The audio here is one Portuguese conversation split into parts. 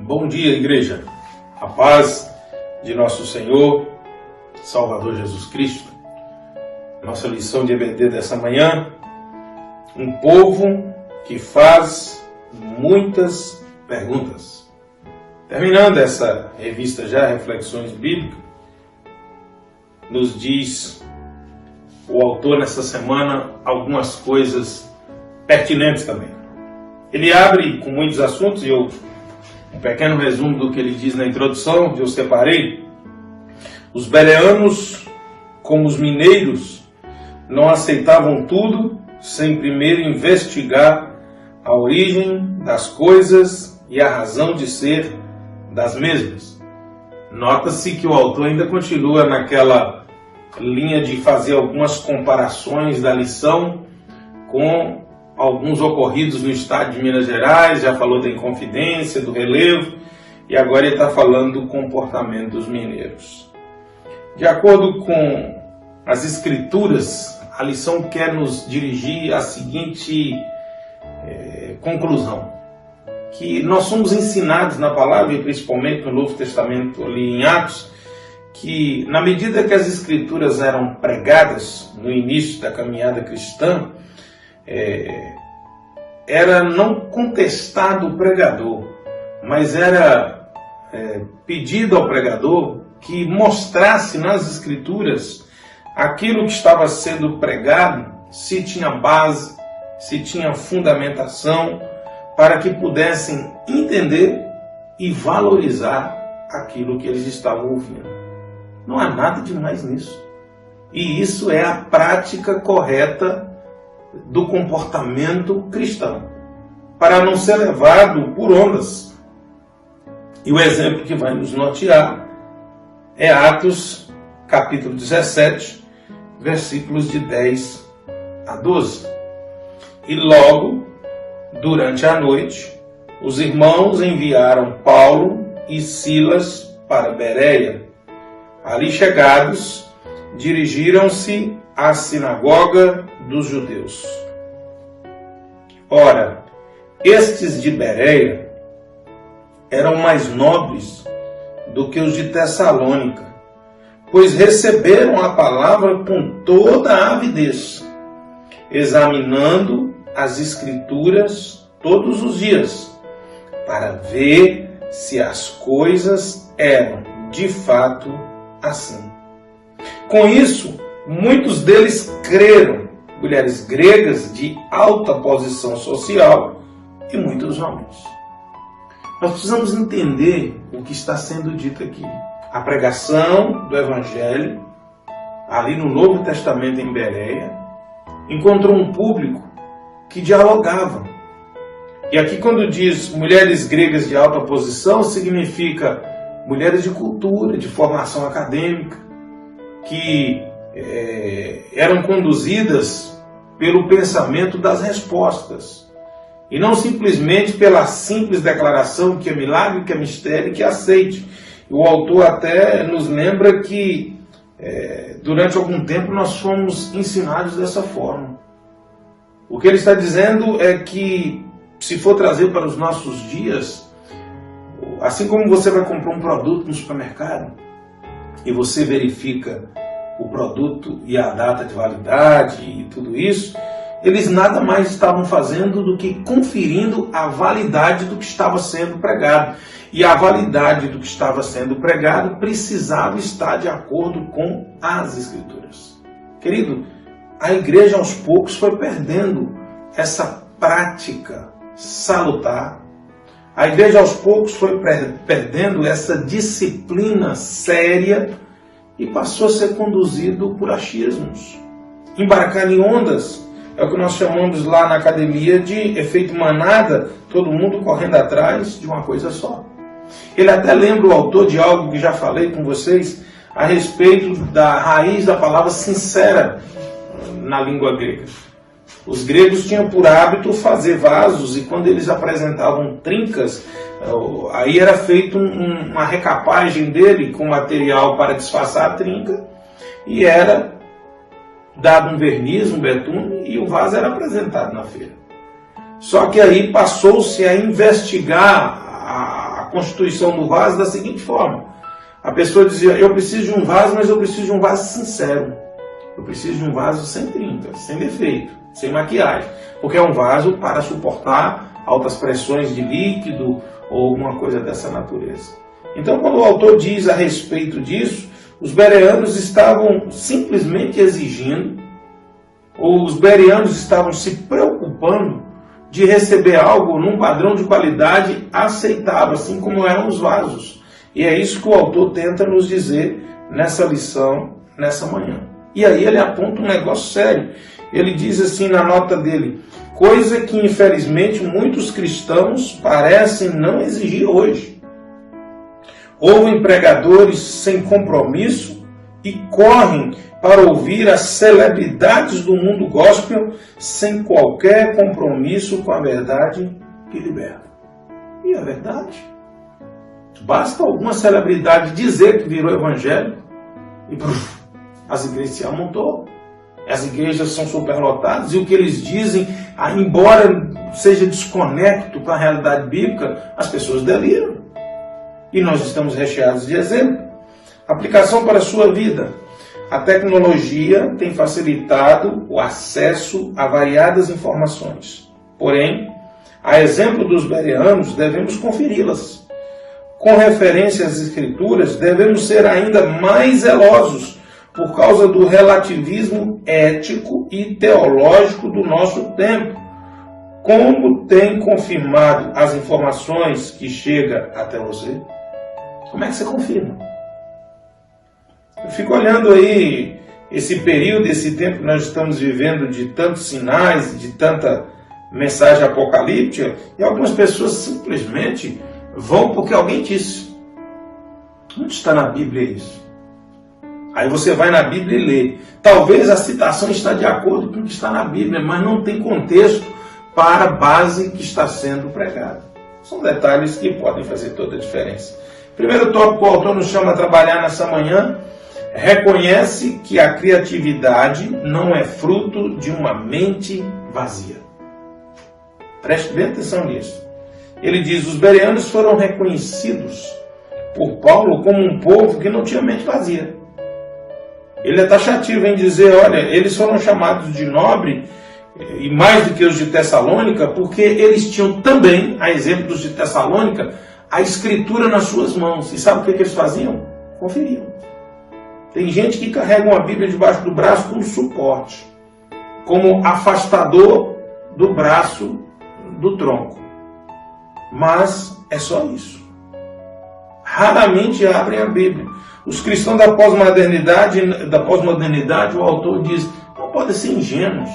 Bom dia, igreja. A paz de nosso Senhor, Salvador Jesus Cristo. Nossa lição de EBD dessa manhã: um povo que faz muitas perguntas. Terminando essa revista já, Reflexões Bíblicas, nos diz o autor nessa semana algumas coisas pertinentes também. Ele abre com muitos assuntos, e um pequeno resumo do que ele diz na introdução, que eu separei. Os bereanos, como os mineiros, não aceitavam tudo sem primeiro investigar a origem das coisas e a razão de ser das mesmas. Nota-se que o autor ainda continua naquela linha de fazer algumas comparações da lição com alguns ocorridos no estado de Minas Gerais. Já falou da Inconfidência, do relevo, e agora ele está falando do comportamento dos mineiros. De acordo com as Escrituras, a lição quer nos dirigir à seguinte conclusão: que nós somos ensinados na palavra, e principalmente no Novo Testamento, ali em Atos, que na medida que as Escrituras eram pregadas no início da caminhada cristã, era não contestado o pregador, mas era pedido ao pregador que mostrasse nas Escrituras aquilo que estava sendo pregado, se tinha base, se tinha fundamentação, para que pudessem entender e valorizar aquilo que eles estavam ouvindo. Não há nada de mais nisso. E isso é a prática correta do comportamento cristão, para não ser levado por ondas. E o exemplo que vai nos nortear é Atos, capítulo 17, versículos de 10 a 12. E logo, durante a noite, os irmãos enviaram Paulo e Silas para Bereia. Ali chegados, dirigiram-se à sinagoga dos judeus. Ora, estes de Bereia eram mais nobres do que os de Tessalônica, pois receberam a palavra com toda a avidez, examinando as Escrituras todos os dias, para ver se as coisas eram de fato assim. Com isso, muitos deles creram, mulheres gregas de alta posição social e muitos homens. Nós precisamos entender o que está sendo dito aqui. A pregação do Evangelho, ali no Novo Testamento em Bereia, encontrou um público que dialogava. E aqui, quando diz mulheres gregas de alta posição, significa mulheres de cultura, de formação acadêmica, que eram conduzidas pelo pensamento das respostas, e não simplesmente pela simples declaração que é milagre, que é mistério, que é aceite. O autor até nos lembra que durante algum tempo nós fomos ensinados dessa forma. O que ele está dizendo é que, se for trazer para os nossos dias, assim como você vai comprar um produto no supermercado e você verifica o produto e a data de validade e tudo isso, eles nada mais estavam fazendo do que conferindo a validade do que estava sendo pregado. E a validade do que estava sendo pregado precisava estar de acordo com as Escrituras. Querido, a igreja aos poucos foi perdendo essa prática salutar. A igreja aos poucos foi perdendo essa disciplina séria e passou a ser conduzido por achismos. Embarcar em ondas é o que nós chamamos lá na academia de efeito manada, todo mundo correndo atrás de uma coisa só. Ele até lembra o autor de algo que já falei com vocês a respeito da raiz da palavra sincera na língua grega. Os gregos tinham por hábito fazer vasos, e quando eles apresentavam trincas, aí era feita uma recapagem dele com material para disfarçar a trinca, e era dado um verniz, um betume, e o vaso era apresentado na feira. Só que aí passou-se a investigar a constituição do vaso da seguinte forma. A pessoa dizia, eu preciso de um vaso, mas eu preciso de um vaso sincero. Eu preciso de um vaso sem trinca, sem defeito, sem maquiagem. Porque é um vaso para suportar altas pressões de líquido ou alguma coisa dessa natureza. Então, quando o autor diz a respeito disso, os bereanos estavam simplesmente exigindo, ou os bereanos estavam se preocupando de receber algo num padrão de qualidade aceitável, assim como eram os vasos. E é isso que o autor tenta nos dizer nessa lição, nessa manhã. E aí ele aponta um negócio sério. Ele diz assim na nota dele, coisa que infelizmente muitos cristãos parecem não exigir hoje. Ouvem pregadores sem compromisso e correm para ouvir as celebridades do mundo gospel sem qualquer compromisso com a verdade que liberta. E a verdade? Basta alguma celebridade dizer que virou evangélico e as igrejas se amontoam. As igrejas são superlotadas e o que eles dizem, embora seja desconecto com a realidade bíblica, as pessoas deliram. E nós estamos recheados de exemplo. Aplicação para a sua vida. A tecnologia tem facilitado o acesso a variadas informações. Porém, a exemplo dos bereanos, devemos conferi-las. Com referência às Escrituras, devemos ser ainda mais zelosos por causa do relativismo ético e teológico do nosso tempo. Como tem confirmado as informações que chegam até você? Como é que você confirma? Eu fico olhando aí esse período, esse tempo que nós estamos vivendo de tantos sinais, de tanta mensagem apocalíptica, e algumas pessoas simplesmente vão porque alguém disse. Onde está na Bíblia isso? Aí você vai na Bíblia e lê. Talvez a citação está de acordo com o que está na Bíblia, mas não tem contexto para a base que está sendo pregada. São detalhes que podem fazer toda a diferença. Primeiro tópico que o autor nos chama a trabalhar nessa manhã, reconhece que a criatividade não é fruto de uma mente vazia. Preste bem atenção nisso. Ele diz, os bereanos foram reconhecidos por Paulo como um povo que não tinha mente vazia. Ele é taxativo em dizer, olha, eles foram chamados de nobre, e mais do que os de Tessalônica, porque eles tinham também, a exemplo dos de Tessalônica, a Escritura nas suas mãos. E sabe o que eles faziam? Conferiam. Tem gente que carrega uma Bíblia debaixo do braço como suporte, como afastador do braço do tronco. Mas é só isso. Raramente abrem a Bíblia. Os cristãos da pós-modernidade, o autor diz, não podem ser ingênuos.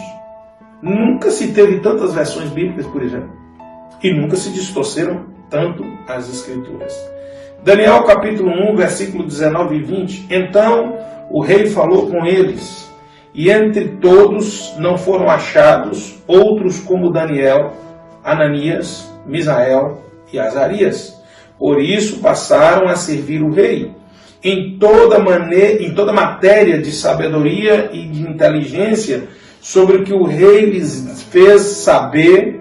Nunca se teve tantas versões bíblicas, por exemplo. E nunca se distorceram tanto as Escrituras. Daniel capítulo 1, versículo 19 e 20. Então o rei falou com eles, e entre todos não foram achados outros como Daniel, Ananias, Misael e Azarias. Por isso passaram a servir o rei. Em toda matéria de sabedoria e de inteligência, sobre o que o rei lhes fez saber,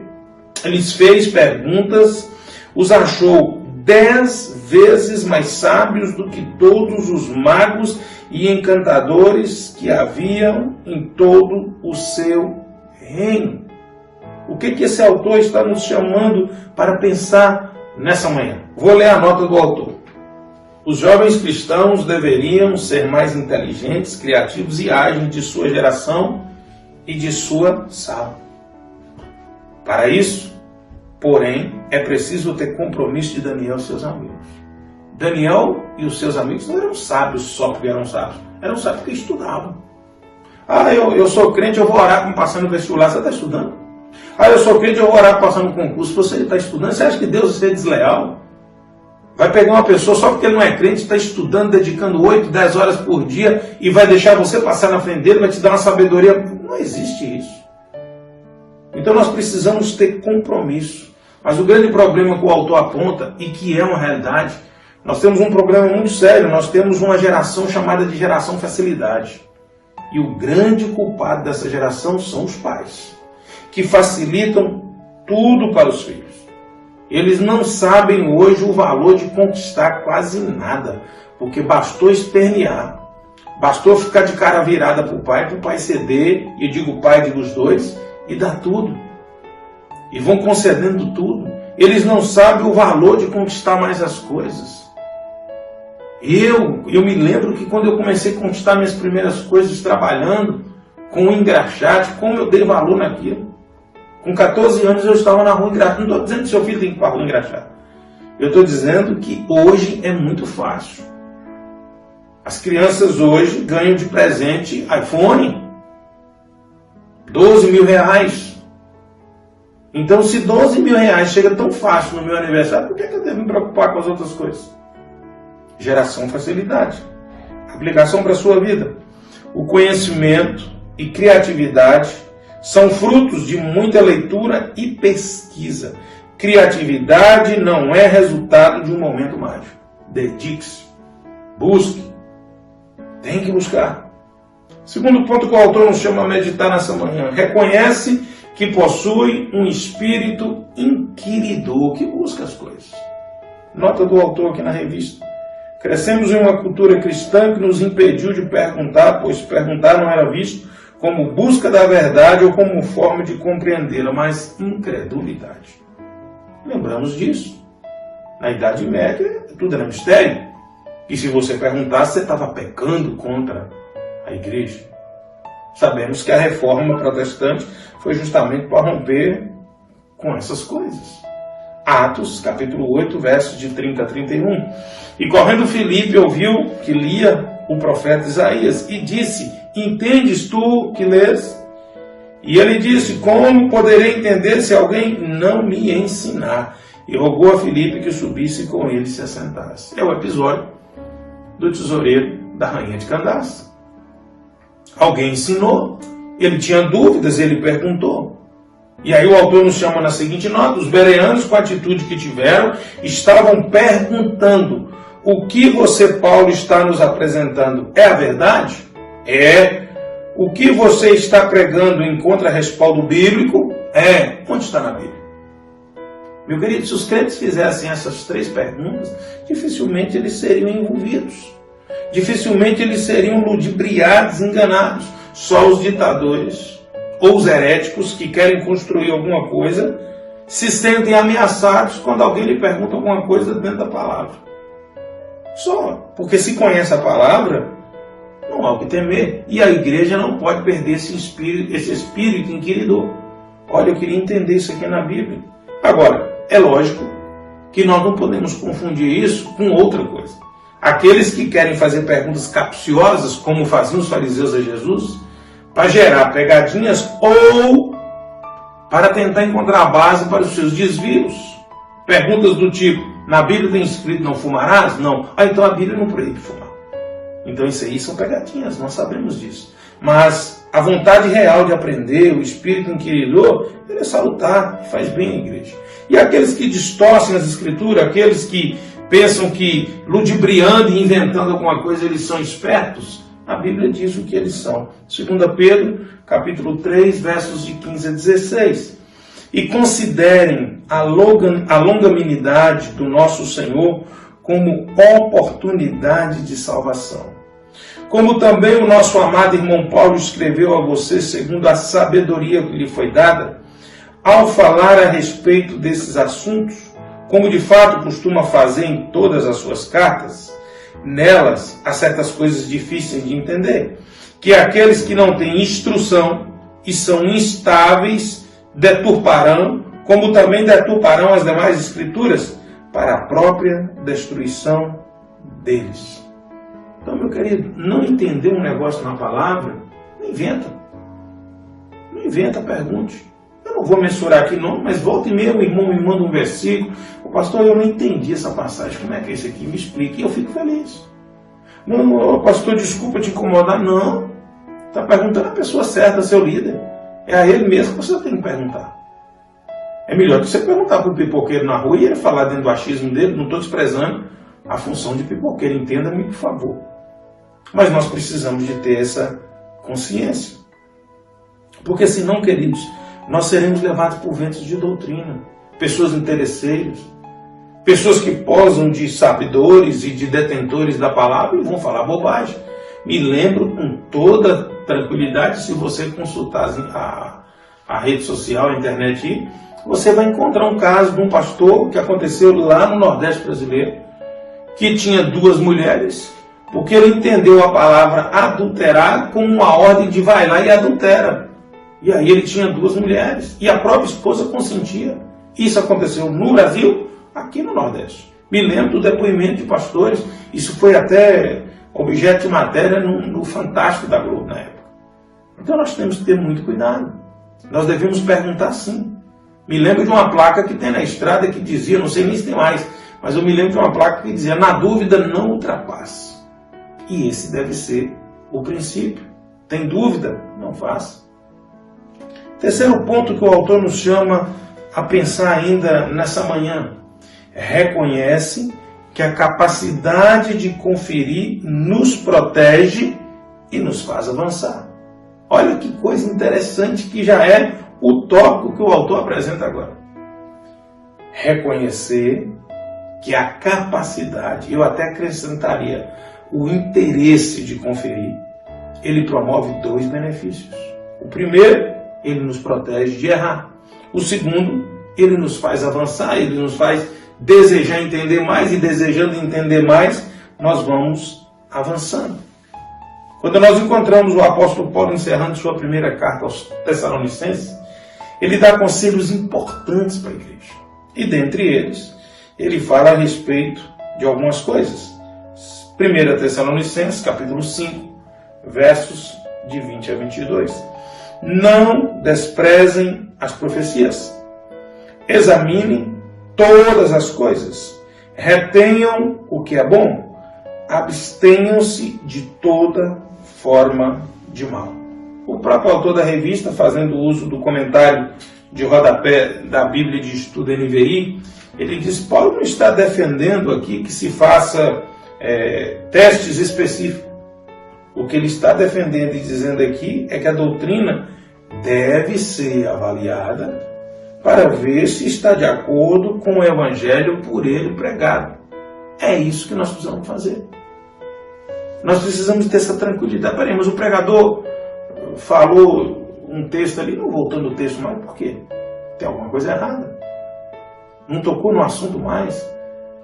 lhes fez perguntas, os achou 10 vezes mais sábios do que todos os magos e encantadores que haviam em todo o seu reino. O que esse autor está nos chamando para pensar nessa manhã? Vou ler a nota do autor. Os jovens cristãos deveriam ser mais inteligentes, criativos e ágeis de sua geração e de sua sala. Para isso, porém, é preciso ter compromisso de Daniel e seus amigos. Daniel e os seus amigos não eram sábios só porque eram sábios. Eram sábios porque estudavam. Eu sou crente, eu vou orar passando no vestibular. Você está estudando? Eu sou crente, eu vou orar passando no concurso. Você está estudando? Você acha que Deus é desleal? Vai pegar uma pessoa só porque ele não é crente, está estudando, dedicando 8, 10 horas por dia e vai deixar você passar na frente dele, vai te dar uma sabedoria. Não existe isso. Então nós precisamos ter compromisso. Mas o grande problema que o autor aponta, e que é uma realidade, nós temos um problema muito sério. Nós temos uma geração chamada de geração facilidade. E o grande culpado dessa geração são os pais, que facilitam tudo para os filhos. Eles não sabem hoje o valor de conquistar quase nada, porque bastou espernear, bastou ficar de cara virada para o pai ceder, e eu digo pai, digo os dois, e dá tudo. E vão concedendo tudo. Eles não sabem o valor de conquistar mais as coisas. Eu me lembro que quando eu comecei a conquistar minhas primeiras coisas trabalhando com o engraxate, como eu dei valor naquilo. Com 14 anos eu estava na rua engraxate. Não estou dizendo que seu filho tem que ir para a rua engraxate. Eu estou dizendo que hoje é muito fácil. As crianças hoje ganham de presente iPhone. 12 mil reais. Então, se 12 mil reais chega tão fácil no meu aniversário, por que eu devo me preocupar com as outras coisas? Geração facilidade. Aplicação para a sua vida. O conhecimento e criatividade são frutos de muita leitura e pesquisa. Criatividade não é resultado de um momento mágico. Dedique-se. Busque. Tem que buscar. Segundo ponto que o autor nos chama a meditar nessa manhã. Reconhece que possui um espírito inquiridor que busca as coisas. Nota do autor aqui na revista. Crescemos em uma cultura cristã que nos impediu de perguntar, pois perguntar não era visto como busca da verdade ou como forma de compreendê-la, mas incredulidade. Lembramos disso. Na Idade Média, tudo era mistério. E se você perguntasse, você estava pecando contra a igreja. Sabemos que a reforma protestante foi justamente para romper com essas coisas. Atos, capítulo 8, versos de 30 a 31. E correndo Filipe ouviu que lia o profeta Isaías e disse: entendes tu que lês? E ele disse: como poderei entender se alguém não me ensinar? E rogou a Filipe que subisse com ele e se assentasse. É o episódio do tesoureiro da rainha de Candace. Alguém ensinou, ele tinha dúvidas, ele perguntou. E aí o autor nos chama na seguinte nota: os bereanos, com a atitude que tiveram, estavam perguntando: o que você, Paulo, está nos apresentando é a verdade? É. O que você está pregando encontra respaldo bíblico? É. Onde está na Bíblia? Meu querido, se os crentes fizessem essas três perguntas, dificilmente eles seriam envolvidos. Dificilmente eles seriam ludibriados, enganados. Só os ditadores ou os heréticos que querem construir alguma coisa se sentem ameaçados quando alguém lhe pergunta alguma coisa dentro da palavra. Só, porque se conhece a palavra, não há o que temer. E a igreja não pode perder esse espírito inquiridor. Olha, eu queria entender isso aqui na Bíblia. Agora, é lógico que nós não podemos confundir isso com outra coisa. Aqueles que querem fazer perguntas capciosas, como faziam os fariseus a Jesus, para gerar pegadinhas ou para tentar encontrar a base para os seus desvios. Perguntas do tipo: na Bíblia tem escrito não fumarás? Não. Então a Bíblia não proíbe fumar. Então isso aí são pegadinhas, nós sabemos disso. Mas a vontade real de aprender, o espírito inquiridor, ele é salutar, faz bem à igreja. E aqueles que distorcem as escrituras, aqueles que pensam que ludibriando e inventando alguma coisa eles são espertos, a Bíblia diz o que eles são. 2 Pedro, capítulo 3, versos de 15 a 16. E considerem a longanimidade do nosso Senhor como oportunidade de salvação. Como também o nosso amado irmão Paulo escreveu a você segundo a sabedoria que lhe foi dada, ao falar a respeito desses assuntos, como de fato costuma fazer em todas as suas cartas, nelas há certas coisas difíceis de entender, que aqueles que não têm instrução e são instáveis deturparão, como também deturparão as demais escrituras, para a própria destruição deles. Então, meu querido, não entender um negócio na palavra, não inventa. Não inventa, pergunte. Eu não vou mensurar aqui não, mas volta e meia o irmão me manda um versículo. O pastor, eu não entendi essa passagem, como é que é isso aqui? Me explique. E eu fico feliz. Não, pastor, desculpa te incomodar. Não. Está perguntando a pessoa certa, seu líder. É a ele mesmo que você tem que perguntar. É melhor que você perguntar para o pipoqueiro na rua e ele falar dentro do achismo dele. Não estou desprezando a função de pipoqueiro. Entenda-me, por favor. Mas nós precisamos de ter essa consciência. Porque senão, queridos, nós seremos levados por ventos de doutrina. pessoas interesseiras, pessoas que posam de sabedores e de detentores da palavra e vão falar bobagem. Me lembro com toda tranquilidade, se você consultar a rede social, a internet, você vai encontrar um caso de um pastor que aconteceu lá no Nordeste brasileiro, que tinha 2 mulheres, porque ele entendeu a palavra adulterar como uma ordem de vai lá e adultera. E aí ele tinha 2 mulheres, e a própria esposa consentia. Isso aconteceu no Brasil, aqui no Nordeste. Me lembro do depoimento de pastores, isso foi até objeto de matéria no Fantástico da Globo na época. Então nós temos que ter muito cuidado. Nós devemos perguntar sim. Me lembro de uma placa que tem na estrada que dizia, não sei nem se tem mais, mas eu me lembro de uma placa que dizia, na dúvida não ultrapasse. E esse deve ser o princípio. Tem dúvida? Não faça. Terceiro ponto que o autor nos chama a pensar ainda nessa manhã. Reconhece que a capacidade de conferir nos protege e nos faz avançar. Olha que coisa interessante que já é o tópico que o autor apresenta agora. Reconhecer que a capacidade, eu até acrescentaria, o interesse de conferir, ele promove 2 benefícios. O primeiro, ele nos protege de errar. O segundo, ele nos faz avançar, ele nos faz desejar entender mais, e desejando entender mais, nós vamos avançando. Quando nós encontramos o apóstolo Paulo encerrando sua primeira carta aos Tessalonicenses, ele dá conselhos importantes para a igreja. E dentre eles, ele fala a respeito de algumas coisas. 1 Tessalonicenses, capítulo 5, versos de 20 a 22. Não desprezem as profecias. Examinem todas as coisas. Retenham o que é bom. Abstenham-se de toda forma de mal. O próprio autor da revista, fazendo uso do comentário de rodapé da Bíblia de Estudo NVI, ele diz, Paulo não está defendendo aqui que se faça testes específicos. O que ele está defendendo e dizendo aqui é que a doutrina deve ser avaliada para ver se está de acordo com o evangelho por ele pregado. É isso que nós precisamos fazer. Nós precisamos ter essa tranquilidade. Peraí, mas o pregador falou um texto ali, não voltando o texto mais, por quê? Tem alguma coisa errada. Não tocou no assunto mais.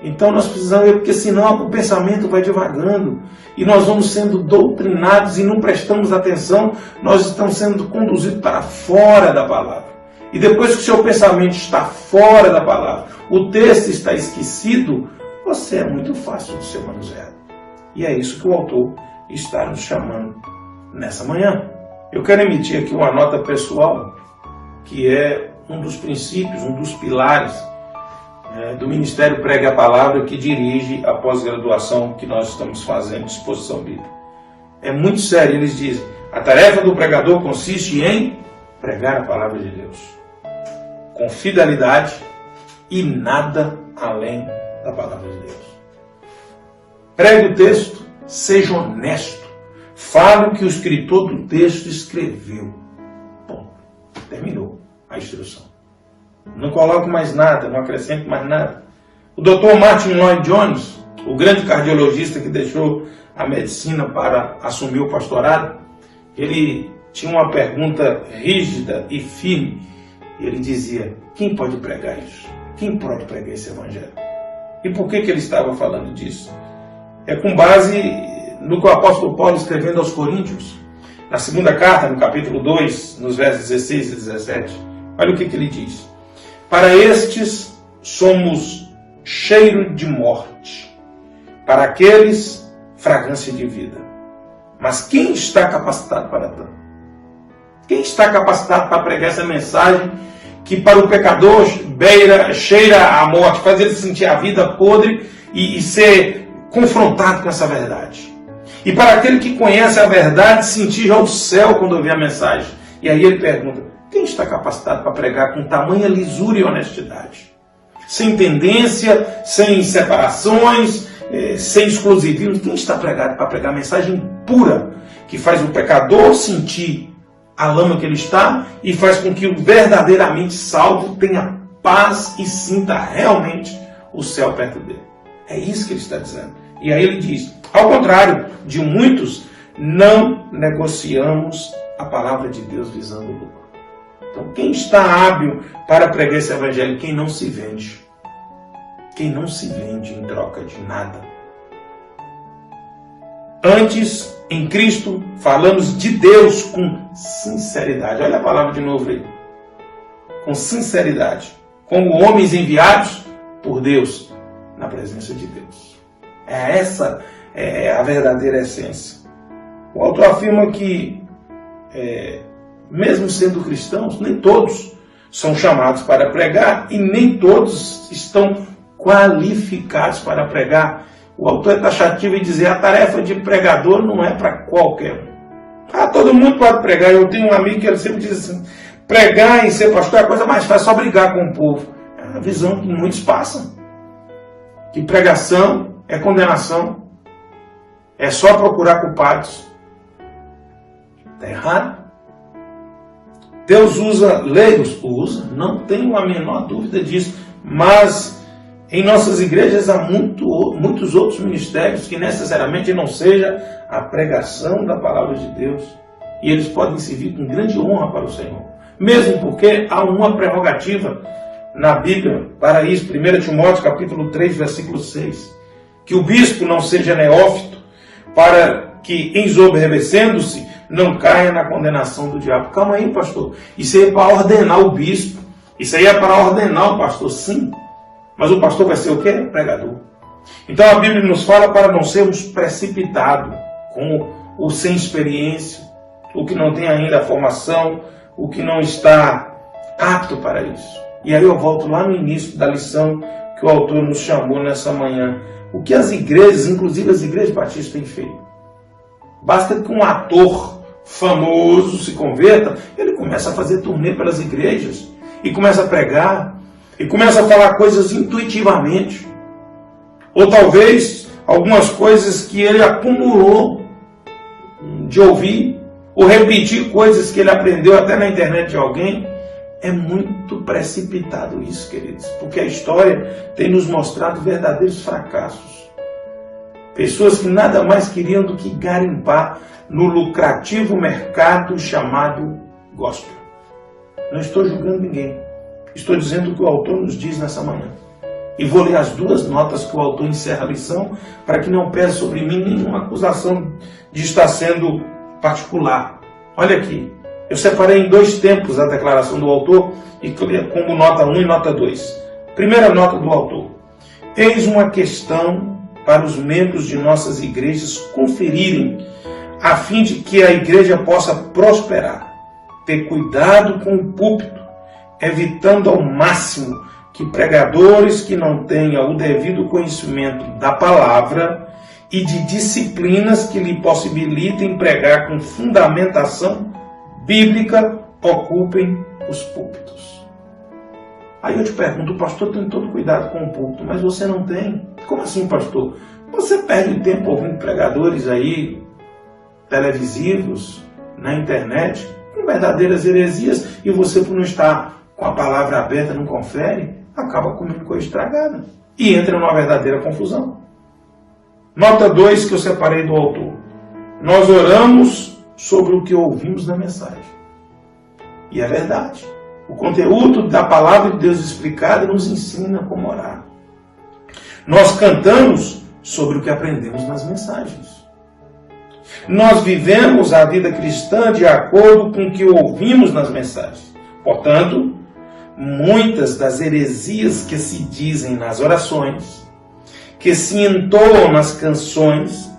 Então nós precisamos ver, porque senão o pensamento vai divagando e nós vamos sendo doutrinados e não prestamos atenção, nós estamos sendo conduzidos para fora da palavra. E depois que o seu pensamento está fora da palavra, o texto está esquecido, você é muito fácil de ser manuseado. E é isso que o autor está nos chamando nessa manhã. Eu quero emitir aqui uma nota pessoal, que é um dos princípios, um dos pilares do Ministério Pregue a Palavra, que dirige a pós-graduação que nós estamos fazendo de exposição bíblica. É muito sério, eles dizem, a tarefa do pregador consiste em pregar a palavra de Deus, com fidelidade e nada além da palavra de Deus. Pregue o texto, seja honesto, fale o que o escritor do texto escreveu. Bom, terminou a instrução. Não coloque mais nada, não acrescente mais nada. O Dr. Martin Lloyd-Jones, o grande cardiologista que deixou a medicina para assumir o pastorado, ele tinha uma pergunta rígida e firme. Ele dizia, quem pode pregar isso? Quem pode pregar esse evangelho? E por que ele estava falando disso? É com base no que o apóstolo Paulo, escrevendo aos Coríntios, na segunda carta, no capítulo 2, nos versos 16 e 17, olha o que ele diz. Para estes somos cheiro de morte, para aqueles fragrância de vida. Mas quem está capacitado para tanto? Quem está capacitado para pregar essa mensagem que para o pecador cheira a morte, faz ele sentir a vida podre e ser confrontado com essa verdade? E para aquele que conhece a verdade, sentir já o céu quando ouvir a mensagem. E aí ele pergunta, quem está capacitado para pregar com tamanha lisura e honestidade? Sem tendência, sem separações, sem exclusivismo. Quem está pregado para pregar a mensagem pura, que faz o pecador sentir a lama que ele está e faz com que o verdadeiramente salvo tenha paz e sinta realmente o céu perto dele. É isso que ele está dizendo. E aí ele diz, ao contrário de muitos, não negociamos a palavra de Deus visando lucro. Então, quem está hábil para pregar esse evangelho? Quem não se vende. Quem não se vende em troca de nada. Antes, em Cristo, falamos de Deus com sinceridade. Olha a palavra de novo aí. Com sinceridade. Como homens enviados por Deus, na presença de Deus. Essa é a verdadeira essência. O autor afirma que, mesmo sendo cristãos, nem todos são chamados para pregar e nem todos estão qualificados para pregar. O autor é taxativo em dizer a tarefa de pregador não é para qualquer um. Todo mundo pode pregar. Eu tenho um amigo que ele sempre diz assim, pregar e ser pastor é a coisa mais fácil, só brigar com o povo. É a visão que muitos passam. Que pregação é condenação. É só procurar culpados. Está errado. Deus usa leigos? Usa, não tenho a menor dúvida disso. Mas em nossas igrejas há muitos outros ministérios que necessariamente não seja a pregação da palavra de Deus. E eles podem servir com grande honra para o Senhor. Mesmo porque há uma prerrogativa na Bíblia para isso. 1 Timóteo capítulo 3, versículo 6. Que o bispo não seja neófito, para que, ensoberbecendo-se, não caia na condenação do diabo. Calma aí, pastor. Isso aí é para ordenar o bispo. Isso aí é para ordenar o pastor, sim. Mas o pastor vai ser o quê? Pregador. Então a Bíblia nos fala para não sermos precipitados, como o sem experiência, o que não tem ainda a formação, o que não está apto para isso. E aí eu volto lá no início da lição que o autor nos chamou nessa manhã. O que as igrejas, inclusive as igrejas batistas, têm feito? Basta que um ator famoso se converta, ele começa a fazer turnê pelas igrejas, e começa a pregar, e começa a falar coisas intuitivamente. Ou talvez algumas coisas que ele acumulou de ouvir, ou repetir coisas que ele aprendeu até na internet de alguém. É muito precipitado isso, queridos, porque a história tem nos mostrado verdadeiros fracassos. Pessoas que nada mais queriam do que garimpar no lucrativo mercado chamado gospel. Não estou julgando ninguém. Estou dizendo o que o autor nos diz nessa manhã. E vou ler as duas notas que o autor encerra a lição, para que não pese sobre mim nenhuma acusação de estar sendo particular. Olha aqui. Eu separei em 2 tempos a declaração do autor, e como nota 1 e nota 2. Primeira nota do autor. Eis uma questão para os membros de nossas igrejas conferirem, a fim de que a igreja possa prosperar. Ter cuidado com o púlpito, evitando ao máximo que pregadores que não tenham o devido conhecimento da palavra e de disciplinas que lhe possibilitem pregar com fundamentação bíblica ocupem os púlpitos. Aí eu te pergunto, o pastor tem todo cuidado com o púlpito, mas você não tem? Como assim, pastor? Você perde tempo ouvindo pregadores aí, televisivos, na internet, com verdadeiras heresias, e você, por não estar com a palavra aberta, não confere, acaba comendo coisa estragada. E entra numa verdadeira confusão. Nota 2 que eu separei do autor. Nós oramos sobre o que ouvimos na mensagem. E é verdade. O conteúdo da palavra de Deus explicada nos ensina como orar. Nós cantamos sobre o que aprendemos nas mensagens. Nós vivemos a vida cristã de acordo com o que ouvimos nas mensagens. Portanto, muitas das heresias que se dizem nas orações, que se entoam nas canções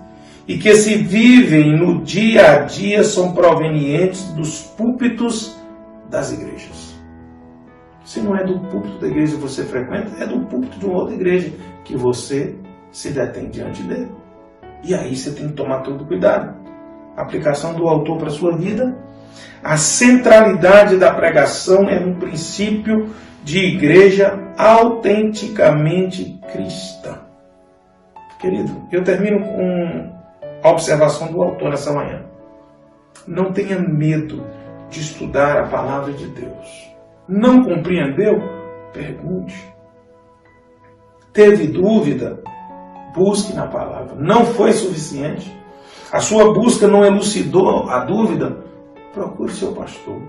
e que se vivem no dia a dia são provenientes dos púlpitos das igrejas. Se não é do púlpito da igreja que você frequenta, é do púlpito de uma outra igreja que você se detém diante dele. E aí você tem que tomar todo cuidado. A aplicação do autor para a sua vida. A centralidade da pregação é um princípio de igreja autenticamente cristã. Querido, eu termino com a observação do autor nessa manhã. Não tenha medo de estudar a palavra de Deus. Não compreendeu? Pergunte. Teve dúvida? Busque na palavra. Não foi suficiente? A sua busca não elucidou a dúvida? Procure seu pastor.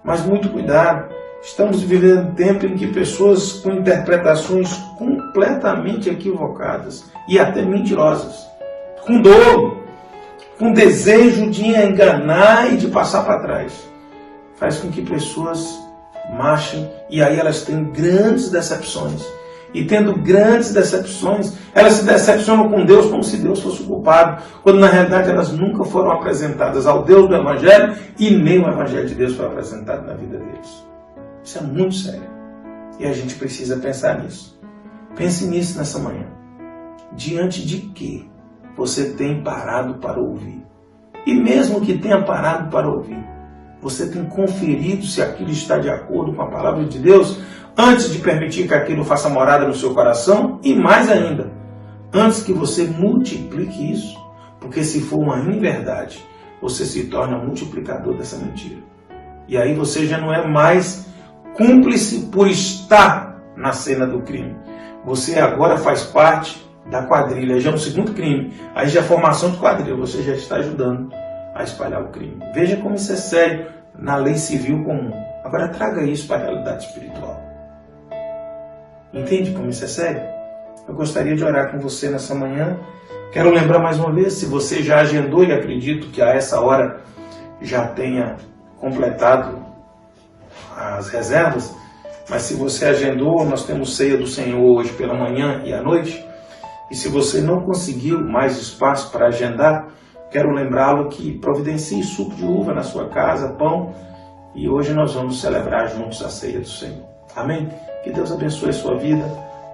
Mas muito cuidado. Estamos vivendo um tempo em que pessoas com interpretações completamente equivocadas e até mentirosas, com dolo, com desejo de enganar e de passar para trás, faz com que pessoas marchem e aí elas têm grandes decepções. E tendo grandes decepções, elas se decepcionam com Deus como se Deus fosse o culpado, quando na realidade elas nunca foram apresentadas ao Deus do Evangelho e nem o Evangelho de Deus foi apresentado na vida deles. Isso é muito sério. E a gente precisa pensar nisso. Pense nisso nessa manhã. Diante de que você tem parado para ouvir? E mesmo que tenha parado para ouvir, você tem conferido se aquilo está de acordo com a palavra de Deus antes de permitir que aquilo faça morada no seu coração? E mais ainda, antes que você multiplique isso, porque se for uma inverdade, você se torna multiplicador dessa mentira. E aí você já não é mais cúmplice por estar na cena do crime. Você agora faz parte da quadrilha. Já é um segundo crime. Aí já é formação de quadrilha. Você já está ajudando a espalhar o crime. Veja como isso é sério na lei civil comum. Agora traga isso para a realidade espiritual. Entende como isso é sério? Eu gostaria de orar com você nessa manhã. Quero lembrar mais uma vez, se você já agendou, e acredito que a essa hora já tenha completado as reservas, mas se você agendou, nós temos ceia do Senhor hoje pela manhã e à noite, e se você não conseguiu mais espaço para agendar, quero lembrá-lo que providencie suco de uva na sua casa, pão, e hoje nós vamos celebrar juntos a ceia do Senhor. Amém? Que Deus abençoe a sua vida,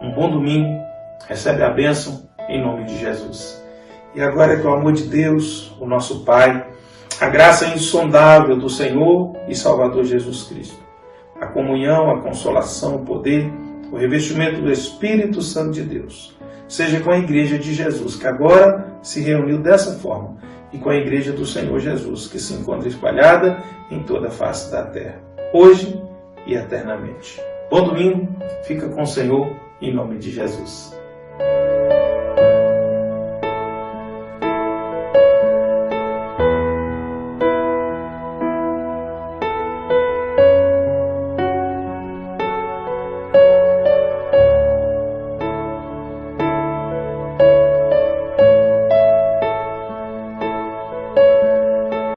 um bom domingo, recebe a bênção em nome de Jesus. E agora que o amor de Deus, o nosso Pai, a graça insondável do Senhor e Salvador Jesus Cristo, a comunhão, a consolação, o poder, o revestimento do Espírito Santo de Deus, seja com a Igreja de Jesus, que agora se reuniu dessa forma, e com a Igreja do Senhor Jesus, que se encontra espalhada em toda a face da terra, hoje e eternamente. Bom domingo, fica com o Senhor, em nome de Jesus.